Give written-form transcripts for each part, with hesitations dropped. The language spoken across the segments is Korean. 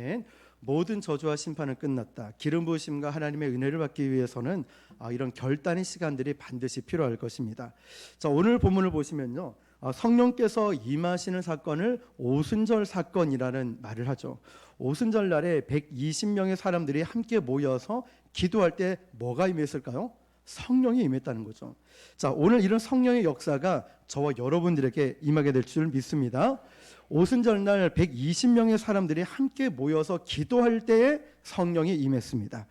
아멘. 모든 저주와 심판은 끝났다. 기름 부으심과 하나님의 은혜를 받기 위해서는 이런 결단의 시간들이 반드시 필요할 것입니다. 자, 오늘 본문을 보시면요, 성령께서 임하시는 사건을 오순절 사건이라는 말을 하죠. 오순절 날에 120명의 사람들이 함께 모여서 기도할 때 뭐가 임했을까요? 성령이 임했다는 거죠. 자, 오늘 이런 성령의 역사가 저와 여러분들에게 임하게 될 줄 믿습니다. 오순절 날 120명의 사람들이 함께 모여서 기도할 때에 성령이 임했습니다.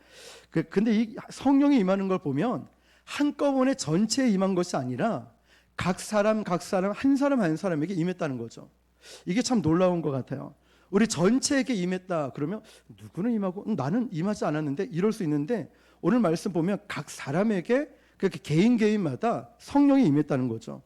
근데 이 성령이 임하는 걸 보면 한꺼번에 전체에 임한 것이 아니라 각 사람 한 사람 한 사람에게 임했다는 거죠. 이게 참 놀라운 것 같아요. 우리 전체에게 임했다 그러면 누구는 임하고 나는 임하지 않았는데 이럴 수 있는데, 오늘 말씀 보면 각 사람에게 그렇게 개인마다 성령이 임했다는 거죠.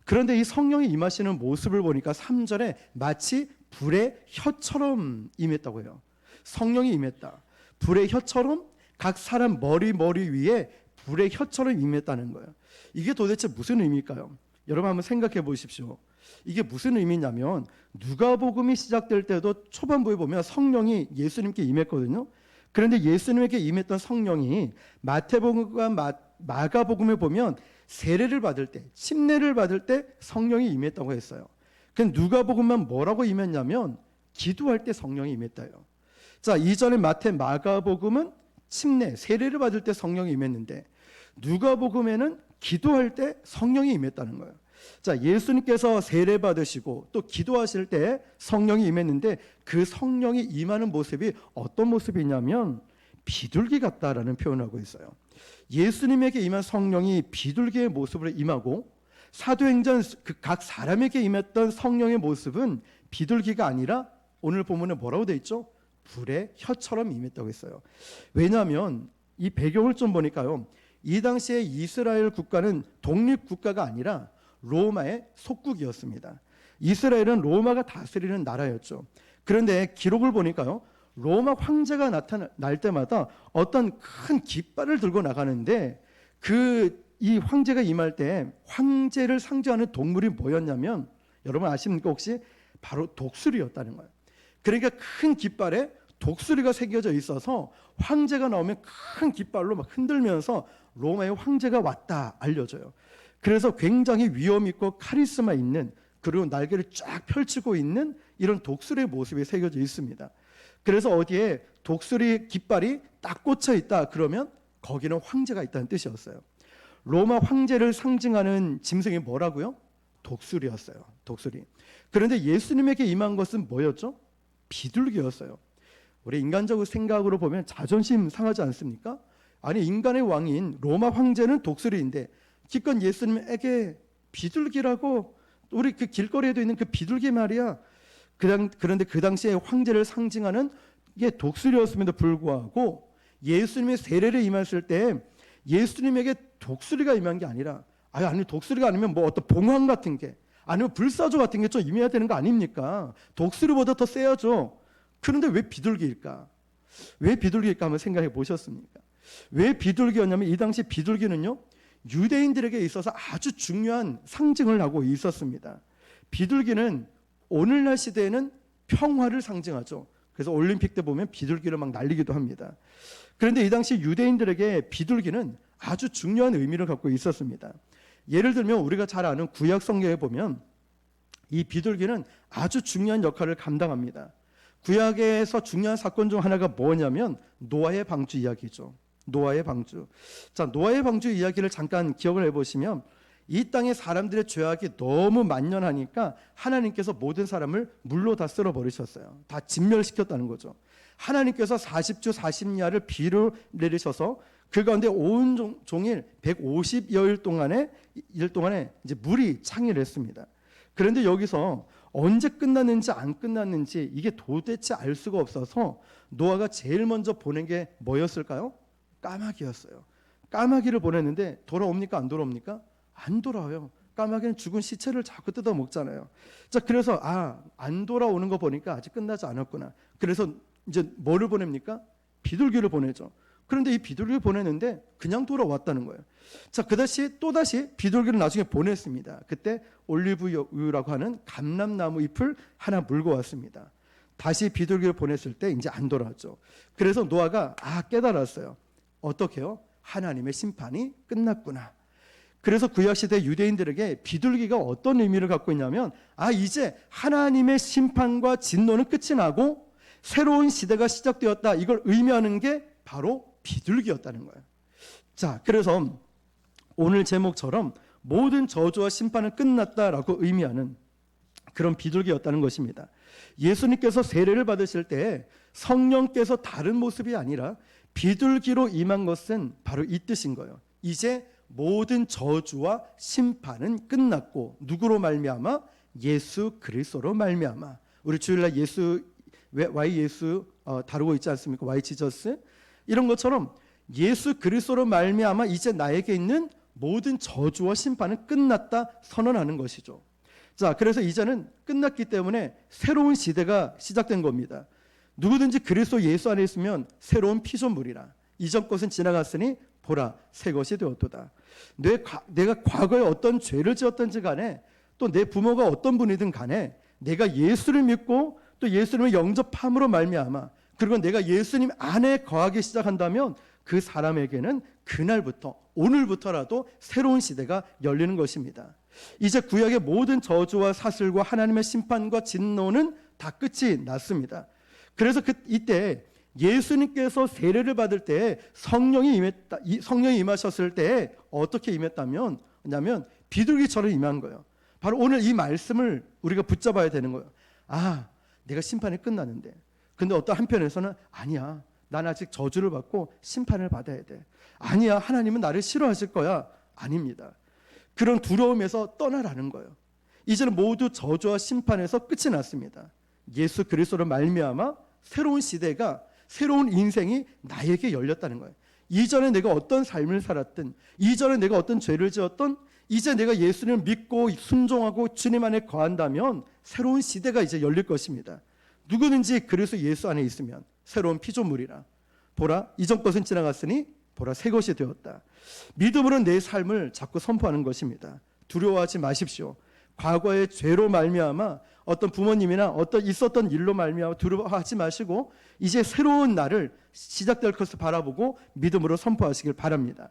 그런데 이 성령이 임하시는 모습을 보니까 3절에 마치 불의 혀처럼 임했다고 해요. 성령이 임했다. 불의 혀처럼 각 사람 머리 위에 불의 혀처럼 임했다는 거예요. 이게 도대체 무슨 의미일까요? 여러분 한번 생각해 보십시오. 이게 무슨 의미냐면, 누가복음이 시작될 때도 초반부에 보면 성령이 예수님께 임했거든요. 그런데 예수님에게 임했던 성령이 마태복음과 마가복음에 보면 세례를 받을 때, 침례를 받을 때 성령이 임했다고 했어요. 근데 누가복음만 뭐라고 임했냐면 기도할 때 성령이 임했다요. 자, 이전에 마태, 마가복음은 침례, 세례를 받을 때 성령이 임했는데 누가복음에는 기도할 때 성령이 임했다는 거예요. 자, 예수님께서 세례 받으시고 또 기도하실 때 성령이 임했는데 그 성령이 임하는 모습이 어떤 모습이냐면 비둘기 같다라는 표현을 하고 있어요. 예수님에게 임한 성령이 비둘기의 모습으로 임하고, 사도행전 그 각 사람에게 임했던 성령의 모습은 비둘기가 아니라 오늘 본문에 뭐라고 되어 있죠? 불의 혀처럼 임했다고 했어요. 왜냐하면 이 배경을 좀 보니까요, 이 당시에 이스라엘 국가는 독립국가가 아니라 로마의 속국이었습니다. 이스라엘은 로마가 다스리는 나라였죠. 그런데 기록을 보니까요, 로마 황제가 나타날 때마다 어떤 큰 깃발을 들고 나가는데 이 황제가 임할 때 황제를 상징하는 동물이 뭐였냐면, 여러분 아십니까 혹시? 바로 독수리였다는 거예요. 그러니까 큰 깃발에 독수리가 새겨져 있어서 황제가 나오면 큰 깃발로 막 흔들면서 로마의 황제가 왔다 알려줘요. 그래서 굉장히 위험 있고 카리스마 있는, 그리고 날개를 쫙 펼치고 있는 이런 독수리의 모습이 새겨져 있습니다. 그래서 어디에 독수리 깃발이 딱 꽂혀 있다 그러면 거기는 황제가 있다는 뜻이었어요. 로마 황제를 상징하는 짐승이 뭐라고요? 독수리였어요. 독수리. 그런데 예수님에게 임한 것은 뭐였죠? 비둘기였어요. 우리 인간적 생각으로 보면 자존심 상하지 않습니까? 아니, 인간의 왕인 로마 황제는 독수리인데 기껏 예수님에게 비둘기라고, 우리 그 길거리에도 있는 그 비둘기 말이야. 그런데 그 당시에 황제를 상징하는 게 독수리였음에도 불구하고 예수님의 세례를 임했을 때 예수님에게 독수리가 임한 게 아니라, 아니 독수리가 아니면 뭐 어떤 봉황 같은 게, 아니면 불사조 같은 게 좀 임해야 되는 거 아닙니까? 독수리보다 더 세야죠. 그런데 왜 비둘기일까? 왜 비둘기일까 한번 생각해 보셨습니까? 왜 비둘기였냐면 이 당시 비둘기는요, 유대인들에게 있어서 아주 중요한 상징을 하고 있었습니다. 비둘기는 오늘날 시대에는 평화를 상징하죠. 그래서 올림픽 때 보면 비둘기를 막 날리기도 합니다. 그런데 이 당시 유대인들에게 비둘기는 아주 중요한 의미를 갖고 있었습니다. 예를 들면 우리가 잘 아는 구약 성경에 보면 이 비둘기는 아주 중요한 역할을 감당합니다. 구약에서 중요한 사건 중 하나가 뭐냐면 노아의 방주 이야기죠. 노아의 방주. 자, 노아의 방주 이야기를 잠깐 기억을 해보시면, 이 땅에 사람들의 죄악이 너무 만연하니까 하나님께서 모든 사람을 물로 다 쓸어버리셨어요. 다 진멸시켰다는 거죠. 하나님께서 40주 40야를 비를 내리셔서 그 가운데 온 종일 150여일 동안에 이제 물이 창의를 했습니다. 그런데 여기서 언제 끝났는지 안 끝났는지 이게 도대체 알 수가 없어서 노아가 제일 먼저 보낸 게 뭐였을까요? 까마귀였어요. 까마귀를 보냈는데 돌아옵니까? 안 돌아옵니까? 안 돌아와요. 까마귀는 죽은 시체를 자꾸 뜯어 먹잖아요. 자, 그래서 안 돌아오는 거 보니까 아직 끝나지 않았구나. 그래서 이제 뭐를 보냅니까? 비둘기를 보내죠. 그런데 이 비둘기를 보내는데 그냥 돌아왔다는 거예요. 자, 또다시 비둘기를 나중에 보냈습니다. 그때 올리브유라고 하는 감람나무 잎을 하나 물고 왔습니다. 다시 비둘기를 보냈을 때 이제 안 돌아왔죠. 그래서 노아가 깨달았어요. 어떻게요? 하나님의 심판이 끝났구나. 그래서 구약시대 유대인들에게 비둘기가 어떤 의미를 갖고 있냐면 이제 하나님의 심판과 진노는 끝이 나고 새로운 시대가 시작되었다. 이걸 의미하는 게 바로 비둘기였다는 거예요. 자, 그래서 오늘 제목처럼 모든 저주와 심판은 끝났다라고 의미하는 그런 비둘기였다는 것입니다. 예수님께서 세례를 받으실 때 성령께서 다른 모습이 아니라 비둘기로 임한 것은 바로 이 뜻인 거예요. 이제 모든 저주와 심판은 끝났고 누구로 말미암아? 예수 그리스도로 말미암아. 우리 주일날 예수 다루고 있지 않습니까? Y 지저스 이런 것처럼 예수 그리스도로 말미암아 이제 나에게 있는 모든 저주와 심판은 끝났다 선언하는 것이죠. 자, 그래서 이제는 끝났기 때문에 새로운 시대가 시작된 겁니다. 누구든지 그리스도 예수 안에 있으면 새로운 피조물이라. 이전 것은 지나갔으니 보라 새 것이 되었도다. 내가 과거에 어떤 죄를 지었던지 간에 또 내 부모가 어떤 분이든 간에 내가 예수를 믿고 또 예수님을 영접함으로 말미암아 그리고 내가 예수님 안에 거하기 시작한다면 그 사람에게는 그날부터 오늘부터라도 새로운 시대가 열리는 것입니다. 이제 구약의 모든 저주와 사슬과 하나님의 심판과 진노는 다 끝이 났습니다. 그래서 이때 예수님께서 세례를 받을 때 성령이 임하셨을 때 어떻게 임했다면 비둘기처럼 임한 거예요. 바로 오늘 이 말씀을 우리가 붙잡아야 되는 거예요. 내가 심판이 끝나는데 근데 어떤 한편에서는 아니야, 난 아직 저주를 받고 심판을 받아야 돼. 아니야, 하나님은 나를 싫어하실 거야. 아닙니다. 그런 두려움에서 떠나라는 거예요. 이제는 모두 저주와 심판에서 끝이 났습니다. 예수 그리스도로 말미암아 새로운 시대가 새로운 인생이 나에게 열렸다는 거예요. 이전에 내가 어떤 삶을 살았든 이전에 내가 어떤 죄를 지었던 이제 내가 예수님을 믿고 순종하고 주님 안에 거한다면 새로운 시대가 이제 열릴 것입니다. 누구든지 그리스도 예수 안에 있으면 새로운 피조물이라. 보라 이전 것은 지나갔으니 보라 새 것이 되었다. 믿음으로 내 삶을 자꾸 선포하는 것입니다. 두려워하지 마십시오. 과거의 죄로 말미암아 어떤 부모님이나 어떤 있었던 일로 말미암아 두려워하지 마시고 이제 새로운 날을 시작될 것을 바라보고 믿음으로 선포하시길 바랍니다.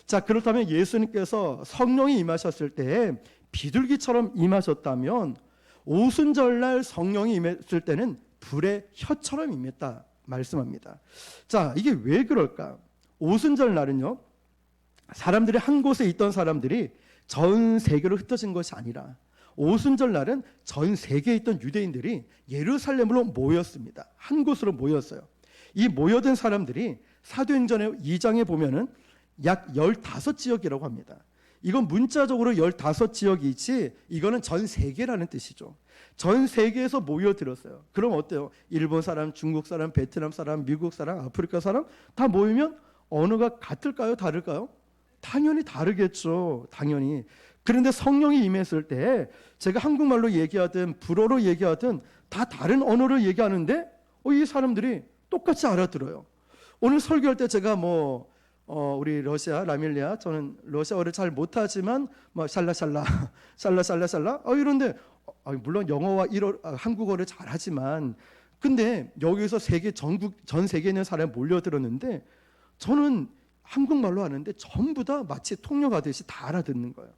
자, 그렇다면 예수님께서 성령이 임하셨을 때 비둘기처럼 임하셨다면 오순절날 성령이 임했을 때는 불의 혀처럼 임했다 말씀합니다. 자, 이게 왜 그럴까? 오순절날은요, 사람들이 한 곳에 있던 사람들이 전 세계로 흩어진 것이 아니라 오순절날은 전 세계에 있던 유대인들이 예루살렘으로 모였습니다. 한 곳으로 모였어요. 이 모여든 사람들이 사도행전의 2장에 보면은 약 15지역이라고 합니다. 이건 문자적으로 15지역이지 이거는 전 세계라는 뜻이죠. 전 세계에서 모여들었어요. 그럼 어때요? 일본 사람, 중국 사람, 베트남 사람, 미국 사람, 아프리카 사람 다 모이면 언어가 같을까요? 다를까요? 당연히 다르겠죠. 당연히. 그런데 성령이 임했을 때 제가 한국말로 얘기하든 불어로 얘기하든 다 다른 언어를 얘기하는데 이 사람들이 똑같이 알아들어요. 오늘 설교할 때 제가 우리 러시아 라밀리아 저는 러시아어를 잘 못하지만 샬라샬라 샬라샬라샬라 이런데 물론 영어와 한국어를 잘하지만 근데 여기서 전 세계에 있는 사람이 몰려들었는데 저는 한국말로 하는데 전부 다 마치 통역하듯이 다 알아듣는 거예요.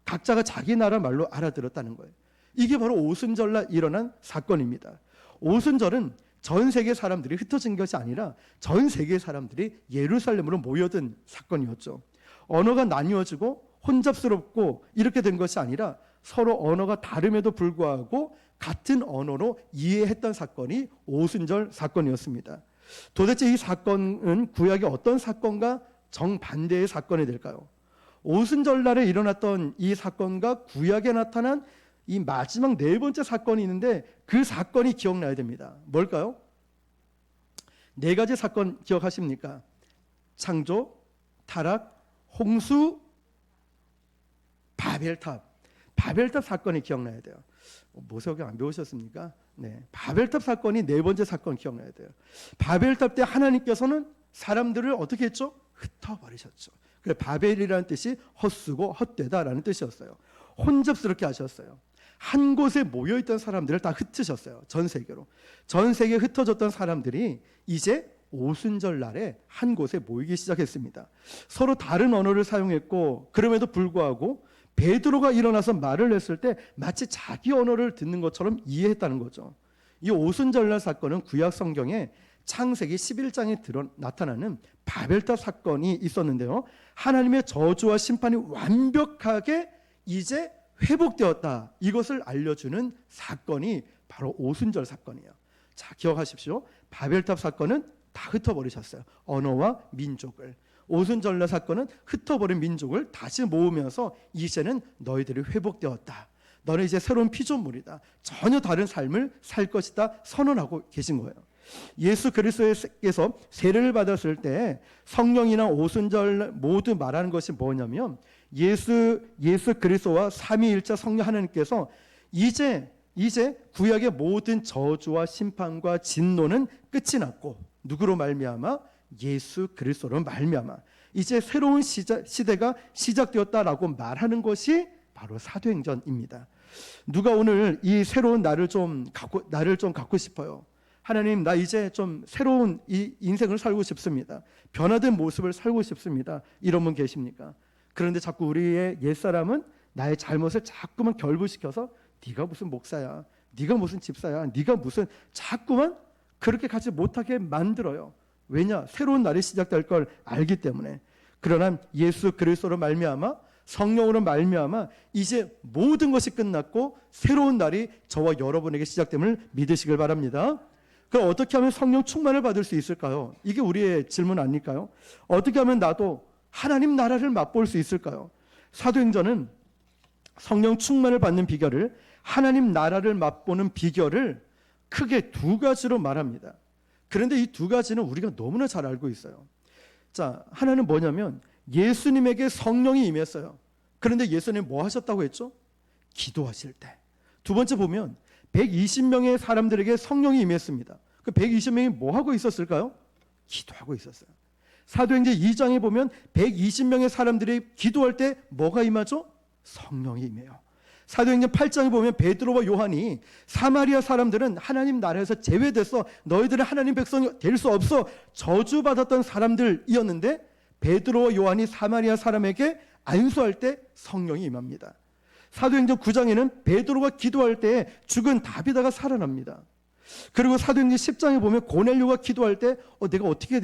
각자가 자기 나라 말로 알아들었다는 거예요. 이게 바로 오순절날 일어난 사건입니다. 오순절은 전 세계 사람들이 흩어진 것이 아니라 전 세계 사람들이 예루살렘으로 모여든 사건이었죠. 언어가 나뉘어지고 혼잡스럽고 이렇게 된 것이 아니라 서로 언어가 다름에도 불구하고 같은 언어로 이해했던 사건이 오순절 사건이었습니다. 도대체 이 사건은 구약의 어떤 사건과 정반대의 사건이 될까요? 오순절날에 일어났던 이 사건과 구약에 나타난 이 마지막 네 번째 사건이 있는데 그 사건이 기억나야 됩니다. 뭘까요? 네 가지 사건 기억하십니까? 창조, 타락, 홍수, 바벨탑. 바벨탑 사건이 기억나야 돼요. 모세오경 안 배우셨습니까? 네, 바벨탑 사건이 네 번째 사건 기억나야 돼요. 바벨탑 때 하나님께서는 사람들을 어떻게 했죠? 흩어버리셨죠. 그래서 바벨이라는 뜻이 헛쓰고 헛되다라는 뜻이었어요. 혼잡스럽게 하셨어요. 한 곳에 모여있던 사람들을 다 흩으셨어요. 전 세계로. 전 세계에 흩어졌던 사람들이 이제 오순절 날에 한 곳에 모이기 시작했습니다. 서로 다른 언어를 사용했고, 그럼에도 불구하고 베드로가 일어나서 말을 했을 때 마치 자기 언어를 듣는 것처럼 이해했다는 거죠. 이 오순절날 사건은 구약 성경에 창세기 11장에 나타나는 바벨탑 사건이 있었는데요, 하나님의 저주와 심판이 완벽하게 이제 회복되었다, 이것을 알려주는 사건이 바로 오순절 사건이에요. 자, 기억하십시오. 바벨탑 사건은 다 흩어버리셨어요. 언어와 민족을. 오순절날 사건은 흩어버린 민족을 다시 모으면서 이제는 너희들이 회복되었다, 너는 이제 새로운 피조물이다, 전혀 다른 삶을 살 것이다 선언하고 계신 거예요. 예수 그리스도께서 세례를 받았을 때 성령이나 오순절 모두 말하는 것이 뭐냐면, 예수 그리스도와 삼위일체 성령 하나님께서 이제 구약의 모든 저주와 심판과 진노는 끝이 났고, 누구로 말미암아? 예수 그리스도로 말미암아 이제 새로운 시대가 시작되었다라고 말하는 것이 바로 사도행전입니다. 누가 오늘 이 새로운 나를 좀 갖고 싶어요. 하나님, 나 이제 좀 새로운 이 인생을 살고 싶습니다. 변화된 모습을 살고 싶습니다. 이런 분 계십니까? 그런데 자꾸 우리의 옛사람은 나의 잘못을 자꾸만 결부시켜서 네가 무슨 목사야, 네가 무슨 집사야, 네가 무슨, 자꾸만 그렇게 가지 못하게 만들어요. 왜냐? 새로운 날이 시작될 걸 알기 때문에. 그러나 예수 그리스도로 말미암아, 성령으로 말미암아 이제 모든 것이 끝났고 새로운 날이 저와 여러분에게 시작됨을 믿으시길 바랍니다. 그럼 어떻게 하면 성령 충만을 받을 수 있을까요? 이게 우리의 질문 아닐까요? 어떻게 하면 나도 하나님 나라를 맛볼 수 있을까요? 사도행전은 성령 충만을 받는 비결을, 하나님 나라를 맛보는 비결을 크게 두 가지로 말합니다. 그런데 이 두 가지는 우리가 너무나 잘 알고 있어요. 자, 하나는 뭐냐면 예수님에게 성령이 임했어요. 그런데 예수님 뭐 하셨다고 했죠? 기도하실 때. 두 번째 보면 120명의 사람들에게 성령이 임했습니다. 그 120명이 뭐 하고 있었을까요? 기도하고 있었어요. 사도행전 2장에 보면 120명의 사람들이 기도할 때 뭐가 임하죠? 성령이 임해요. 사도행전 8장에 보면 베드로와 요한이 사마리아 사람들은 하나님 나라에서 제외돼서 너희들은 하나님 백성이 될 수 없어 저주받았던 사람들이었는데, 베드로와 요한이 사마리아 사람에게 안수할 때 성령이 임합니다. 사도행전 9장에는 베드로가 기도할 때 죽은 다비다가 살아납니다. 그리고 사도행전 10장에 보면 고넬료가 기도할 때 내가 어떻게 해야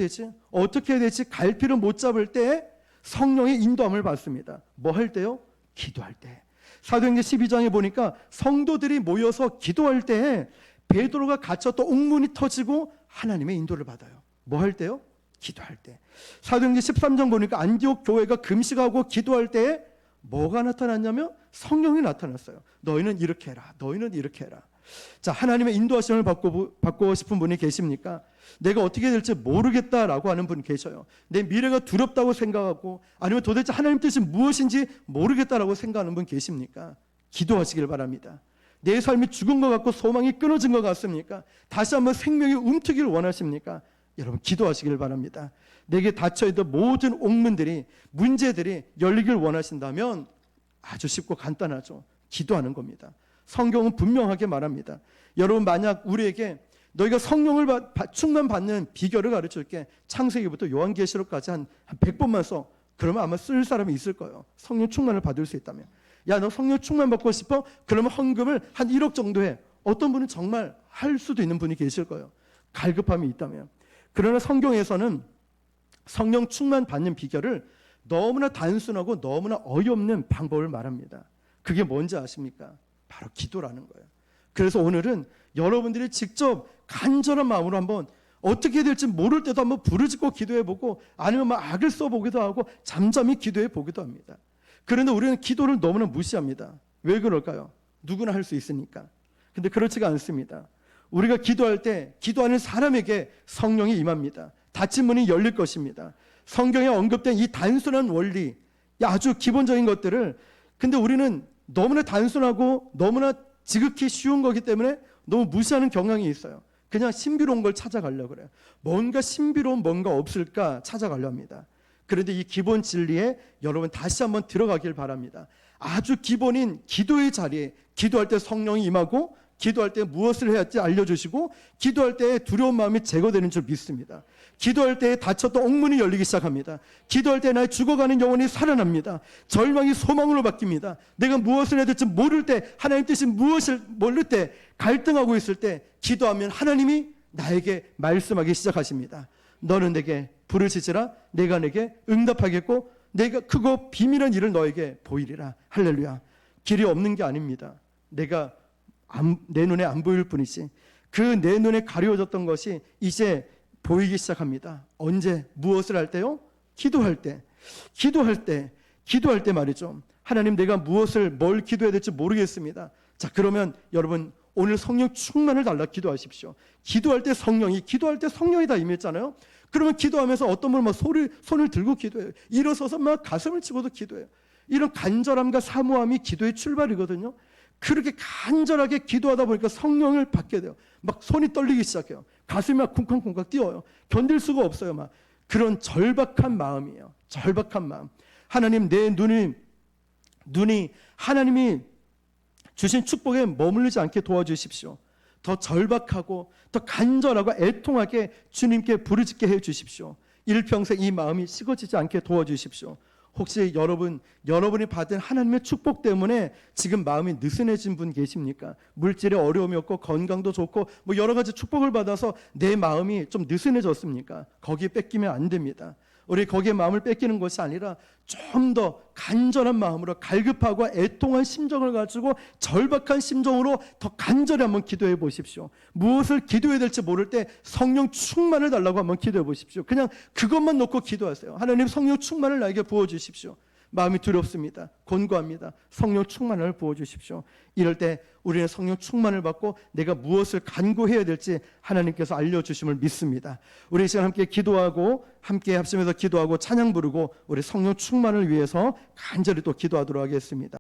되지? 갈피를 못 잡을 때 성령의 인도함을 받습니다. 뭐 할 때요? 기도할 때. 사도행전 12장에 보니까 성도들이 모여서 기도할 때 베드로가 갇혔던 옥문이 터지고 하나님의 인도를 받아요. 뭐 할 때요? 기도할 때. 사도행전 13장 보니까 안디옥 교회가 금식하고 기도할 때 뭐가 나타났냐면 성령이 나타났어요. 너희는 이렇게 해라, 너희는 이렇게 해라. 자, 하나님의 인도하심을 받고 싶은 분이 계십니까? 내가 어떻게 될지 모르겠다라고 하는 분 계셔요. 내 미래가 두렵다고 생각하고, 아니면 도대체 하나님 뜻이 무엇인지 모르겠다라고 생각하는 분 계십니까? 기도하시길 바랍니다. 내 삶이 죽은 것 같고 소망이 끊어진 것 같습니까? 다시 한번 생명이 움트기를 원하십니까? 여러분, 기도하시길 바랍니다. 내게 닫혀있던 모든 옥문들이, 문제들이 열리길 원하신다면 아주 쉽고 간단하죠. 기도하는 겁니다. 성경은 분명하게 말합니다. 여러분, 만약 우리에게 너희가 성령을 충만 받는 비결을 가르쳐줄게, 창세기부터 요한계시록까지 한 100번만 써. 그러면 아마 쓸 사람이 있을 거예요. 성령 충만을 받을 수 있다면. 야, 너 성령 충만 받고 싶어? 그러면 헌금을 한 1억 정도 해. 어떤 분은 정말 할 수도 있는 분이 계실 거예요. 갈급함이 있다면. 그러나 성경에서는 성령 충만 받는 비결을 너무나 단순하고 너무나 어이없는 방법을 말합니다. 그게 뭔지 아십니까? 바로 기도라는 거예요. 그래서 오늘은 여러분들이 직접 간절한 마음으로 한번, 어떻게 될지 모를 때도 한번 부르짖고 기도해보고, 아니면 막 악을 써보기도 하고 잠잠히 기도해보기도 합니다. 그런데 우리는 기도를 너무나 무시합니다. 왜 그럴까요? 누구나 할 수 있으니까. 근데 그렇지가 않습니다. 우리가 기도할 때 기도하는 사람에게 성령이 임합니다. 닫힌 문이 열릴 것입니다. 성경에 언급된 이 단순한 원리, 아주 기본적인 것들을, 근데 우리는 너무나 단순하고 너무나 지극히 쉬운 거기 때문에 너무 무시하는 경향이 있어요. 그냥 신비로운 걸 찾아가려고 그래요. 뭔가 신비로운 뭔가 없을까 찾아가려 합니다. 그런데 이 기본 진리에 여러분 다시 한번 들어가길 바랍니다. 아주 기본인 기도의 자리에 기도할 때 성령이 임하고 기도할 때 무엇을 해야 할지 알려주시고 기도할 때 두려운 마음이 제거되는 줄 믿습니다. 기도할 때 닫혔던 옥문이 열리기 시작합니다. 기도할 때 나의 죽어가는 영혼이 살아납니다. 절망이 소망으로 바뀝니다. 내가 무엇을 해야 될지 모를 때, 하나님 뜻이 무엇을 모를 때, 갈등하고 있을 때 기도하면 하나님이 나에게 말씀하기 시작하십니다. 너는 내게 부르짖으라 내가 내게 응답하겠고 내가 크고 비밀한 일을 너에게 보이리라. 할렐루야. 길이 없는 게 아닙니다. 내가 내 눈에 안 보일 뿐이지 그 내 눈에 가려워졌던 것이 이제 보이기 시작합니다. 언제? 무엇을 할 때요? 기도할 때. 기도할 때 말이죠. 하나님 내가 뭘 기도해야 될지 모르겠습니다. 자, 그러면 여러분 오늘 성령 충만을 달라 기도하십시오. 기도할 때 성령이 다 임했잖아요. 그러면 기도하면서 어떤 분은 막 손을 들고 기도해요. 일어서서 막 가슴을 치고도 기도해요. 이런 간절함과 사모함이 기도의 출발이거든요. 그렇게 간절하게 기도하다 보니까 성령을 받게 돼요. 막 손이 떨리기 시작해요. 가슴이 막 쿵쾅쿵쾅 뛰어요. 견딜 수가 없어요. 막 그런 절박한 마음이에요. 절박한 마음. 하나님 내 눈이 하나님이 주신 축복에 머물르지 않게 도와주십시오. 더 절박하고 더 간절하고 애통하게 주님께 부르짖게 해주십시오. 일평생 이 마음이 식어지지 않게 도와주십시오. 혹시 여러분이 받은 하나님의 축복 때문에 지금 마음이 느슨해진 분 계십니까? 물질에 어려움이 없고 건강도 좋고 뭐 여러 가지 축복을 받아서 내 마음이 좀 느슨해졌습니까? 거기에 뺏기면 안 됩니다. 우리 거기에 마음을 뺏기는 것이 아니라 좀 더 간절한 마음으로 갈급하고 애통한 심정을 가지고 절박한 심정으로 더 간절히 한번 기도해 보십시오. 무엇을 기도해야 될지 모를 때 성령 충만을 달라고 한번 기도해 보십시오. 그냥 그것만 놓고 기도하세요. 하나님 성령 충만을 나에게 부어주십시오. 마음이 두렵습니다. 곤고합니다. 성령 충만을 부어주십시오. 이럴 때 우리는 성령 충만을 받고 내가 무엇을 간구해야 될지 하나님께서 알려주심을 믿습니다. 우리 이 시간 함께 기도하고 함께 합심해서 기도하고 찬양 부르고 우리 성령 충만을 위해서 간절히 또 기도하도록 하겠습니다.